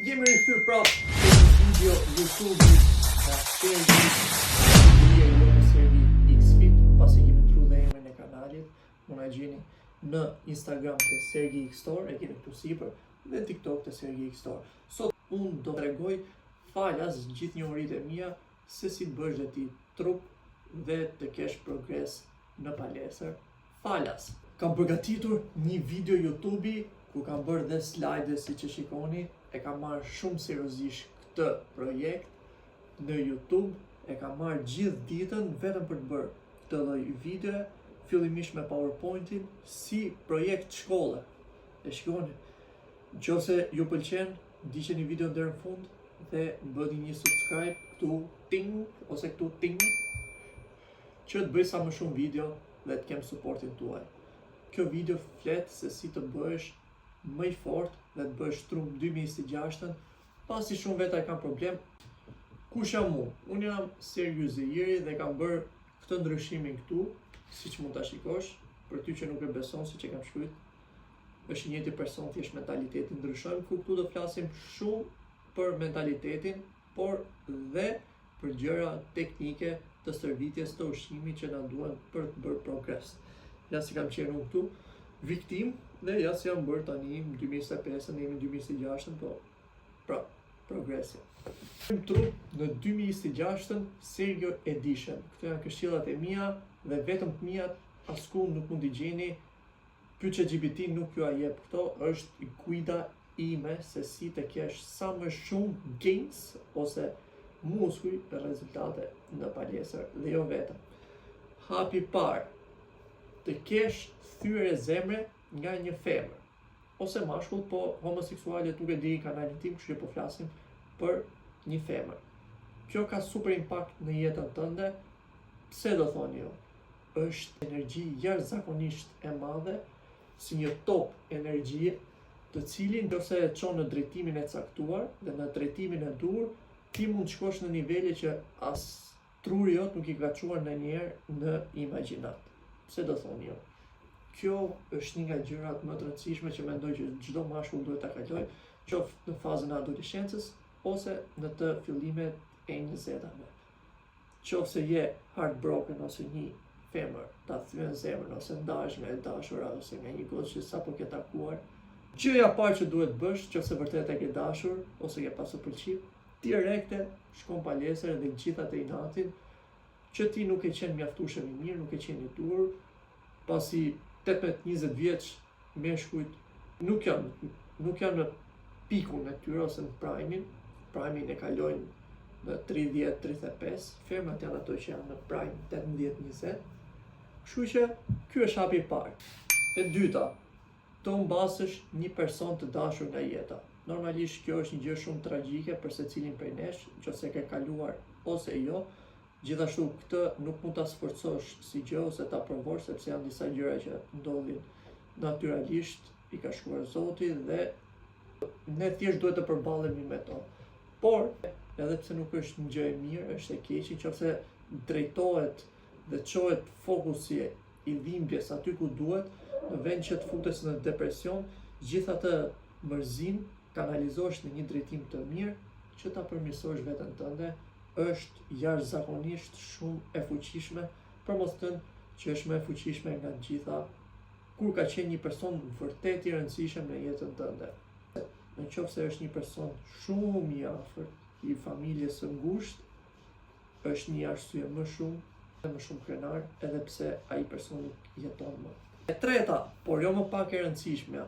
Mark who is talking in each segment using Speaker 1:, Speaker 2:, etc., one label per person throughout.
Speaker 1: Jemi rikthyer prapë në video YouTube nga Sergi Xfit, pasi kemi ndrur dhe emrin e kanalit. Mund na gjeni në Instagram te Sergi X Store, e keni këtu sipër, dhe TikTok te Sergi X Store. Sot unë do t'rregoj falas gjithë njohuritë e mia se si të bësh dhe ti trup dhe të kesh progres në palestër falas. Kam përgatitur një video YouTube ku kam bërë dhe slide si që shikoni, e kam marrë shumë seriozisht këtë projekt në YouTube, e kam marrë gjithë ditën vetëm për të bërë këtë lloj video, fillimisht me PowerPoint-in si projekt shkolle. E shikoni, nëse ju pëlqen, ndiqeni videon deri në fund dhe bëni një subscribe këtu ting ose këtu ting që të bëj sa më shumë video dhe të kem supportin tuaj. Kjo video flet se si të bëhesh më i fortë dhe të bësh trup 2026, pasi shumë veta e kanë problem. Kush jam unë? Unë jam Sergi Zeiri dhe kam bërë këtë ndryshimin këtu, siç mund ta shikosh, për ty që nuk e beson siç e kam shkruar. Është një njëjti person, thjesht mentaliteti ndryshon, ku këtu do flasim shumë për mentalitetin, por dhe për gjëra teknike të stërvitjes të ushqimit që na duhen për të bërë progres. Ja si kam qenë unë këtu, viktim, dhe ja si jam bërë tani në 2025, në jemi 2026, po pra, progresja. Trup në 2026 Sergio Edition. Këto janë këshillat e mia dhe vetëm të mia, asku nuk mund t'i gjeni. ChatGPT nuk ju a jep këto, është guida ime se si të kesh sa më shumë gains ose muskuj për rezultate në palestër dhe jo vetëm. Hapi parë, të kesh thyre zemre nga një femër ose mashkull, po homoseksualet nuk e di kanalin tim, kështu që po flasim për një femër. Kjo ka super impact në jetën tënde. Pse do thoni ju? Është energji jashtëzakonisht e madhe, si një top energji, të cilin nëse e çon në drejtimin e caktuar dhe në drejtimin e dur, ti mund të shkosh në nivele që as truri jot nuk i ka çuar ndonjëherë në imagjinat. Pse do thoni ju? Kjo është një nga gjërat më të rëndësishme që mendoj që çdo mashkull duhet ta kalojë, qoftë në fazën e adoleshencës ose në të fillimet e 20-ave. Qoftë se je heartbroken ose një femër ta thyen zemrën ose ndahesh me dashura ose nga një gocë që sapo ke takuar, gjëja e parë që duhet bësh, nëse vërtet e ke dashur ose ke pasur pëlqim, direkte shkon palestër dhe gjithat e inatin që ti nuk e qenë mjaftueshëm i mirë, nuk e qenë i dur, pasi 18-20 vjeç meshkujt nuk janë në pikun e tyre ose në primin e kalojnë në 30-35, femrat janë ato që janë në prime 18-20. Kështu që ky është hapi i parë. E dyta, të humbasësh një person të dashur nga jeta. Normalisht kjo është një gjë shumë tragjike për secilin prej nesh, nëse ke kaluar ose jo. Gjithashtu këtë nuk mund ta sforcosh si gjë ose ta provosh, sepse janë disa gjëra që ndodhin natyralisht, i ka shkruar Zoti dhe ne thjesht duhet të përballemi me to. Por edhe pse nuk është një gjë e mirë, është e keqe nëse drejtohet dhe çohet fokusi i dhimbjes aty ku duhet, në vend që të futesh në depresion, gjithatë mërzin kanalizosh në një drejtim të mirë që ta përmirësosh veten tënde. Është jashtëzakonisht shumë e fuqishme, për mos thënë që është më e fuqishme nga të gjitha kur ka qenë një person vërtet i rëndësishëm në jetën tënde. Nëse është një person shumë i afërt, i familjes së ngushtë, është një arsye më shumë krenar, edhe pse ai person jeton më. E treta, por jo më pak e rëndësishme,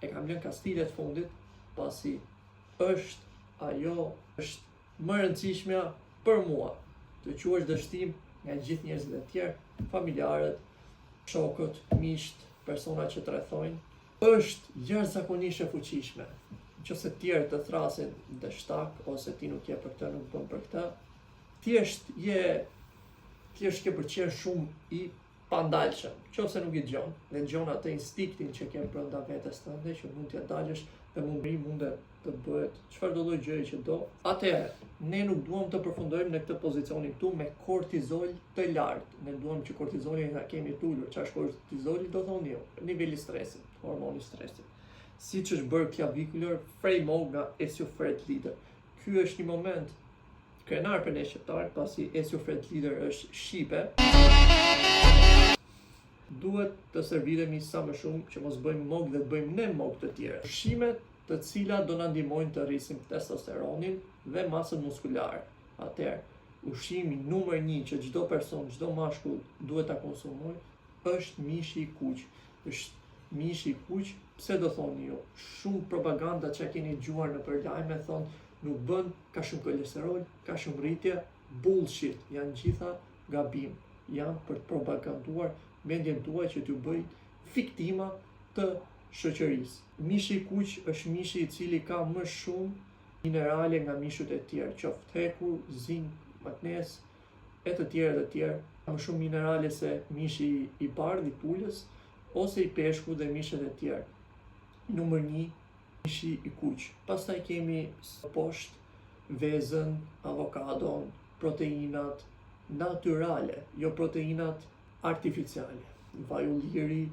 Speaker 1: e kam lënë kastilet fundit, pasi është më e rëndësishmja për mua, të quash dështim nga gjithë njerëzit e tjerë, familjarët, shokët, miqt, persona që të rrethojnë, është jashtëzakonisht e fuqishme. Nëse të tjerë të thrasin dështak ose ti nuk je për këtë, nuk bën për këtë, thjesht ke për qenë shumë i pandalshëm. Nëse nuk i dëgjon, dhe dëgjon atë instinktin që ke brenda vetes tënde, që mund t'ja dalësh dhe mund të bëhet çfarë do lloj gjëje që do. Atëherë, ne nuk duam të përfundojmë në këtë pozicionin këtu me kortizol të lartë. Ne duam që kortizolin ta kemi të ulur. Çfarë është kortizoli? Do thoni ju, niveli i stresit, hormoni i stresit. siç është bërë Clavicular Frame nga Ezio Fred Leader. Ky është një moment krenar për ne shqiptarët, pasi Ezio Fred Leader është shqipe. Duhet të serviremi sa më shumë që mos bëjmë mog dhe të bëjmë ne mog të tjera. Ushqimet të cilat do na ndihmojnë të rrisim testosteronin dhe masën muskulare. Atëherë, ushqimi numër 1 që çdo person, çdo mashkull duhet ta konsumojë është mishi i kuq. Është mishi i kuq, pse do thoni ju? Shumë propaganda që keni dëgjuar në lajme thonë nuk bën ka shumë kolesterol, ka shumë rritje, bullshit, janë gjitha gabim. Janë për të propaganduar mendjen tuaj që t'ju bëj fiktima të shoqërisë. Mishi i kuq është mishi i cili ka më shumë minerale nga mishut e tjerë, qoftë hekur, zink, magnez, e të tjerë. Ka më shumë minerale se mishi i bardh i pulës ose i peshku dhe mishet e tjerë. Numër 1, mishi i kuq. Pastaj kemi poshtë vezën, avokadon, proteinat natyrale, jo proteinat artificiale. Vaj ulliri,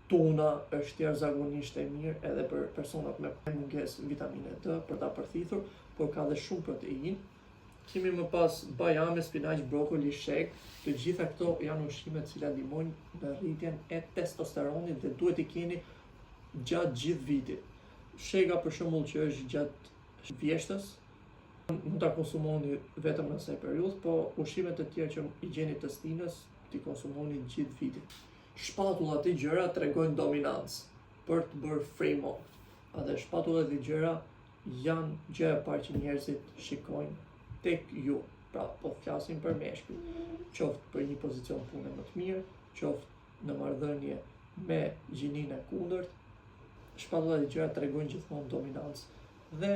Speaker 1: tuna është jashtëzakonisht e mirë edhe për personat me mungesë vitamine D për ta përthithur, por ka dhe shumë protein. Kemi më pas bajame, spinaq, brokoli, sheg. Të gjitha këto janë ushqime të cilat ndihmojnë në rritjen e testosteronit dhe duhet i keni gjatë gjithë vitit. Shega për shembull që është gjatë vjeshtës, mund ta konsumoni vetëm në asaj periudhë, po ushqimet e tjera që i gjeni intestinës ti konsumoni gjithë vitin. Shpatullat e gjëra tregojnë dominancë për të bërë frame up. Edhe shpatullat e gjëra janë gjëja e parë që njerëzit shikojnë tek ju. Pra, po flasim për meshkuj, qoftë për një pozicion pune më të mirë, qoftë në marrëdhënie me gjinin e kundërt, shpatullat e gjëra tregojnë gjithmonë dominancë dhe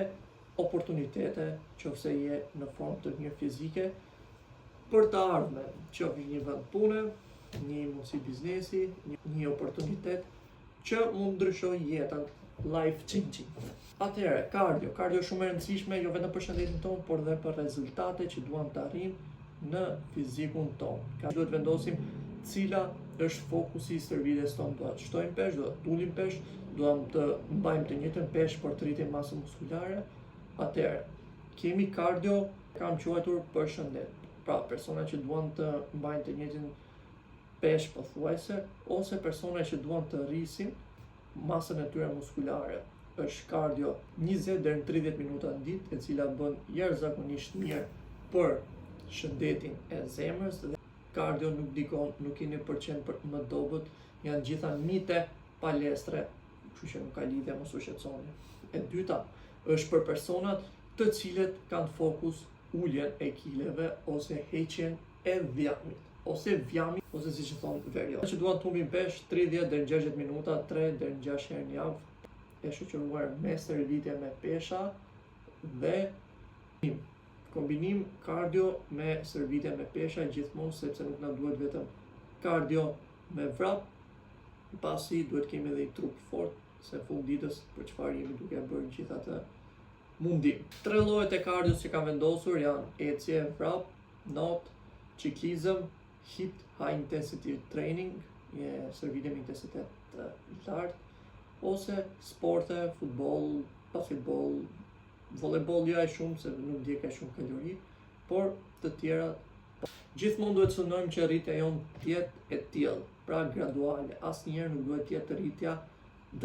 Speaker 1: oportunitete, qofse je në formë të mirë fizike, për të ardhmen, qoftë një vend pune, një mundësi biznesi, një oportunitet që mund ndryshoj jetën, life changing. Atëherë, kardio shumë e rëndësishme jo vetëm për shëndetin tonë, por dhe për rezultate që duam të arrijmë në fizikun tonë. Duhet vendosim cila është fokusi i stërvites tonë. Do të shtojmë peshë, do të ulim peshë, do të mbajmë të njëjtën peshë për të rritur masën muskulare. Atëherë, kemi kardio, kam quajtur për shëndet. Pra, persona që duan të mbajnë të njëjtin peshë pothuajse, ose persona që duan të rrisin masën e tyre muskulare. Është kardio 20 deri në 30 minuta në ditë, e cila bën jashtëzakonisht mirë për shëndetin e zemrës dhe kardio nuk dikon, nuk keni përqen për më dobët, janë gjitha mite palestre, kështu që nuk ka lidhje, mos u shqetësoni. E dyta është për personat të cilët kanë fokus uljen e kileve ose heqjen e vjamit, ose siç e thon verior. Që duan të humbin peshë 30 deri në 60 minuta, 3 deri në 6 herë në javë, e shoqëruar me stërvitje me pesha dhe kombinim kardio me stërvitje me pesha gjithmonë, sepse nuk na duhet vetëm kardio me vrap, pasi duhet kemi edhe i trup fort, se fund ditës për çfarë jemi duke bërë gjithë atë mundim. 3 llojet e kardios që kam vendosur janë ecje, vrap, not, ciklizëm, HIIT, high intensity training, stërvitje me intensitet lartë, ose sporte, futboll, basketball, volleyball jo aq shumë se nuk ndjek aq shumë kalori, por të tjera. Gjithmonë duhet të synojmë që rritja jonë të jetë e tillë, pra graduale. Asnjëherë nuk duhet të jetë rritja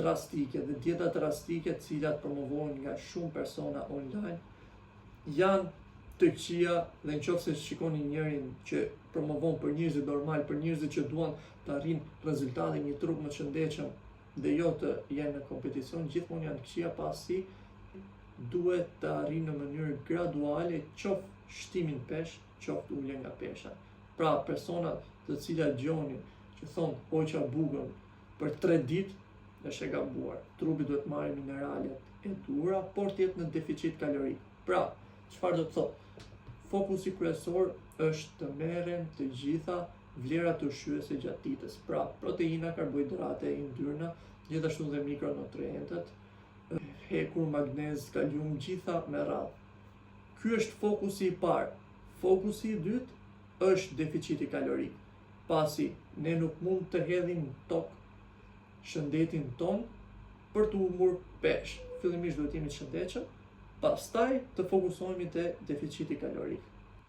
Speaker 1: drastike, dhe dietat drastike të cilat promovohen nga shumë persona online janë të këqija, dhe nëse shikoni njërin që promovon për njerëzit normal, për njerëzit që duan të arrijnë rezultate, një trup më të shëndetshëm dhe jo të jenë në kompeticion, gjithmonë janë të këqija, pasi duhet të arrijnë në mënyrë graduale qoftë shtimin pesh, qoftë ulje nga pesha. Pra, personat të cilat gjonin që thonë hoqa bukën për 3 ditë është e gabuar. Trupi duhet marrë mineralet e duhura, por të jetë në deficit kalorik. Pra, çfarë do të thotë? Fokusi kryesor është të merren të gjitha vlerat ushqyese gjatë ditës. Pra, proteina, karbohidrate, yndyrna, gjithashtu dhe mikronutrientet, hekur, magnez, kalium, gjitha me radhë. Ky është fokusi i parë. Fokusi i dytë është deficiti kalorik, pasi ne nuk mund të hedhim tokë shëndetin ton për të humur pesh. Fillimisht duhet jemi të shëndetshëm, pastaj të fokusohemi te deficiti kalorik.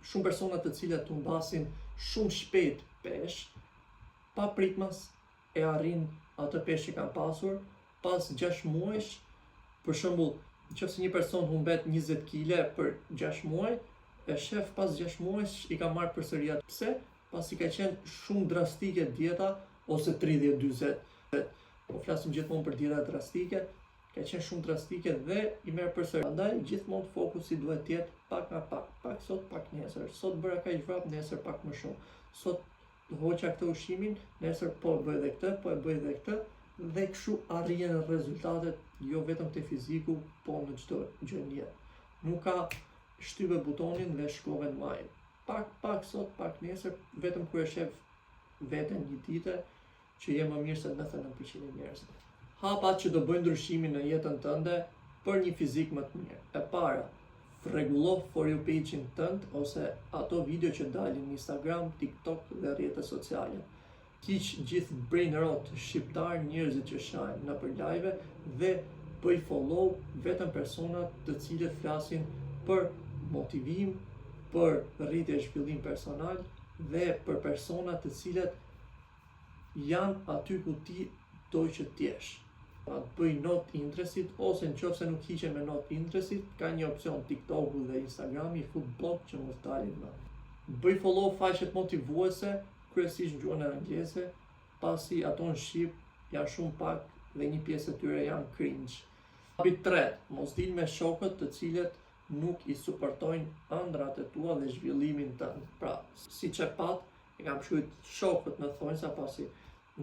Speaker 1: Shumë persona të cilat humbasin shumë shpejt pesh, pa pritmas e arrin atë pesh që kanë pasur pas 6 muajsh. Për shembull, nëse një person humbet 20 kg për 6 muaj, e shef pas 6 muajsh i ka marrë përsëri atë. Pse? Pasi ka qenë shumë drastike dieta ose 30-40. Po flasim gjithmonë për dieta drastike, ka qenë shumë drastike dhe i merr përsëri. Prandaj gjithmonë fokusi duhet të jetë pak nga pak sot, pak nesër. Sot bëra kaq vrap, nesër pak më shumë. Sot hoqa këtë ushqimin, nesër po bëj edhe këtë, po e bëj edhe këtë, dhe kështu arrihen rezultatet jo vetëm te fiziku, po në çdo gjë në jetë. Nuk ka shtype butonin dhe shkove në majë. Pak sot, pak nesër, vetëm kur e shef veten një ditë që je më mirë se 99% e njerëzve. Hapat që do bëjnë ndryshimin në jetën tënde për një fizik më të mirë. E para, rregullo for you page-in tënd ose ato video që dalin në Instagram, TikTok dhe rrjetet sociale. Kiq gjithë brain rot shqiptar, njerëzit që shajnë nëpër live dhe bëj follow vetëm personat të cilët flasin për motivim, për rritje e zhvillim personal dhe për persona të cilët janë aty ku ti do që t'jesh. Bëj not interestit ose nëse nuk hiqen me not interestit, ka një opsion TikToku dhe Instagrami, fut blog që mos dalin më. Bëj follow faqet motivuese, kryesisht në gjuhën e angleze, pasi ato në shqip janë shumë pak dhe një pjesë e tyre janë cringe. Hapi 3, mos dil me shokët të cilët nuk i suportojnë ëndrat e tua dhe zhvillimin tënd. Pra, siç e pat, e kam shkruajt shokët në thonjsa pasi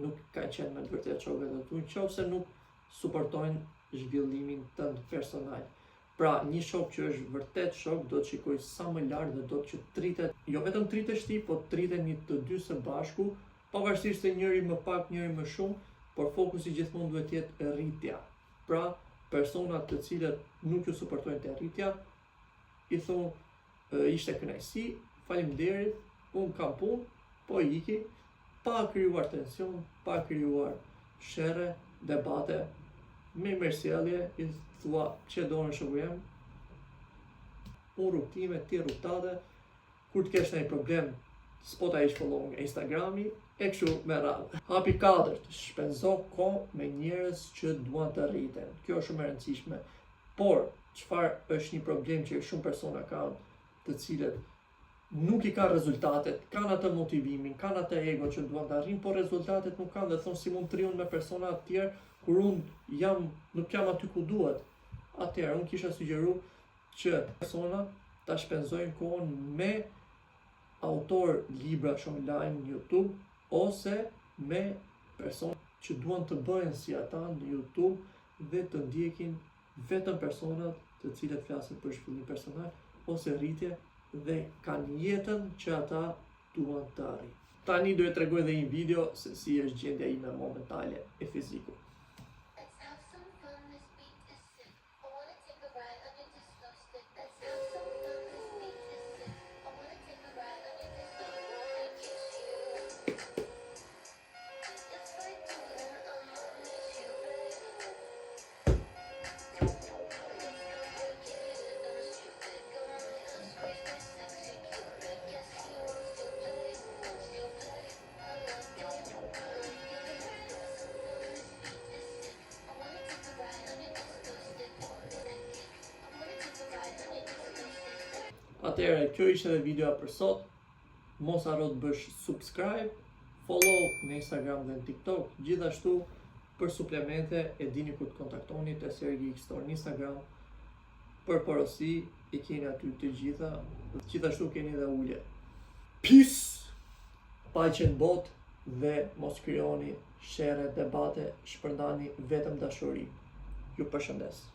Speaker 1: nuk kanë qenë me të vërtet shokët e tu, nëse nuk suportojnë zhvillimin tënd personal. Pra, një shok që është vërtet shok do të shikoj sa më lart dhe do të që tritet, jo vetëm tritesh ti, po triteni të dy së bashku, pavarësisht se njëri më pak, njëri më shumë, por fokusi gjithmonë duhet jetë rritja. Pra, personat të cilët nuk ju suportojnë te rritja, i thonë ishte kënaqësi, faleminderit, unë kam punë, po iki, pa krijuar tension, pa krijuar sherre, debate, me mersjellje, i thua që do në shoku jem, unë rrugtime, ti rrugtate, kur të kesh një problem, s'pota ish follow nga Instagrami, e kështu me radhë. Hapi 4, shpenzo kohë me njerëz që duan të rriten. Kjo është shumë e rëndësishme. Por, çfarë është një problem që shumë persona kanë, të cilët nuk i kanë rezultatet, kanë atë motivimin, kanë atë ego që duan të arrijnë, por rezultatet nuk kanë dhe thonë si mund të rriun me persona të tjerë kur unë nuk jam aty ku duhet. Atëherë, unë kisha sugjeru që persona ta shpenzojnë kohën me autor librash online në YouTube ose me persona që duan të bëhen si ata në YouTube dhe të ndjekin vetëm personat të cilët flasin për zhvillim personal ose rritje dhe kanë jetën që ata duan të arrijnë. Tani do t'ju tregoj edhe një video se si është gjendja ime momentale e fizikut. Atëherë, kjo ishte edhe videoja për sot. Mos harro të bësh subscribe, follow në Instagram dhe në TikTok. Gjithashtu, për suplemente e dini ku të kontaktoni te Sergey X Store në Instagram. Për porosi i keni aty të gjitha. Gjithashtu keni edhe ulje. Peace! Paqe në botë dhe mos krijoni sherre, debate, shpërndani vetëm dashuri. Ju përshëndes.